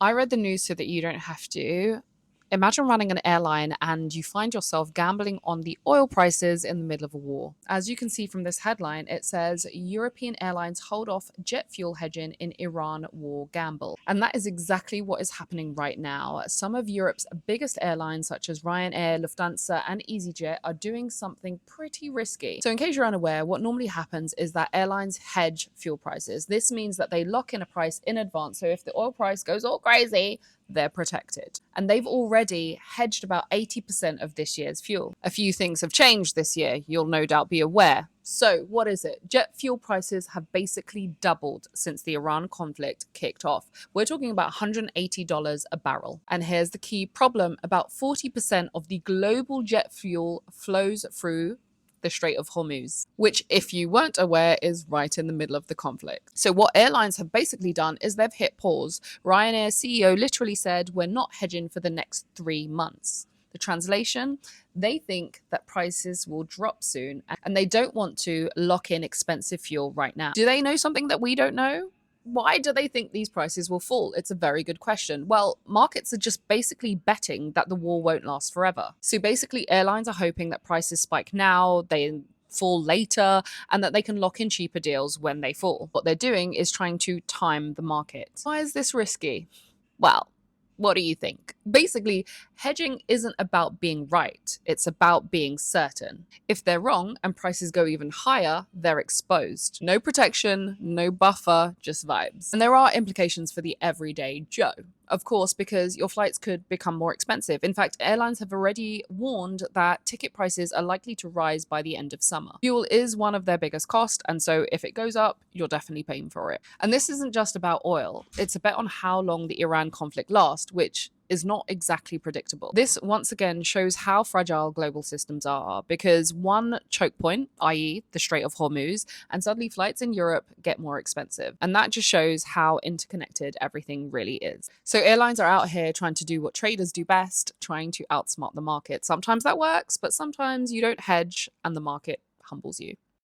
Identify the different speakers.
Speaker 1: I read the news so that you don't have to. Imagine running an airline and you find yourself gambling on the oil prices in the middle of a war. As you can see from this headline, it says European airlines hold off jet fuel hedging in Iran war gamble. And that is exactly what is happening right now. Some of Europe's biggest airlines, such as Ryanair, Lufthansa, and EasyJet, are doing something pretty risky. So, in case you're unaware, what normally happens is that airlines hedge fuel prices. This means that they lock in a price in advance. So, if the oil price goes all crazy, they're protected. And they've already hedged about 80% of this year's fuel. A few things have changed this year, you'll no doubt be aware. So, what is it? Jet fuel prices have basically doubled since the Iran conflict kicked off. We're talking about $180 a barrel. And here's the key problem: about 40% of the global jet fuel flows through the Strait of Hormuz, which, if you weren't aware, is right in the middle of the conflict. So what airlines have basically done is they've hit pause. Ryanair CEO literally said, "We're not hedging for the next 3 months." The translation: they think that prices will drop soon and they don't want to lock in expensive fuel right now. Do they know something that we don't know? Why do they think these prices will fall? It's a very good question. Well, markets are just basically betting that the war won't last forever. So basically, airlines are hoping that prices spike now, they fall later, and that they can lock in cheaper deals when they fall. What they're doing is trying to time the market. Why is this risky? Well, what do you think? Basically, hedging isn't about being right, it's about being certain. If they're wrong and prices go even higher, they're exposed. No protection, no buffer, just vibes. And there are implications for the everyday Joe. Of course, because your flights could become more expensive. In fact, airlines have already warned that ticket prices are likely to rise by the end of summer. Fuel is one of their biggest costs, and so if it goes up, you're definitely paying for it. And this isn't just about oil. It's a bet on how long the Iran conflict lasts, which is not exactly predictable. This once again shows how fragile global systems are, because one choke point, i.e. the Strait of Hormuz, and suddenly flights in Europe get more expensive. And that just shows how interconnected everything really is. So airlines are out here trying to do what traders do best, trying to outsmart the market. Sometimes that works, but sometimes you don't hedge and the market humbles you.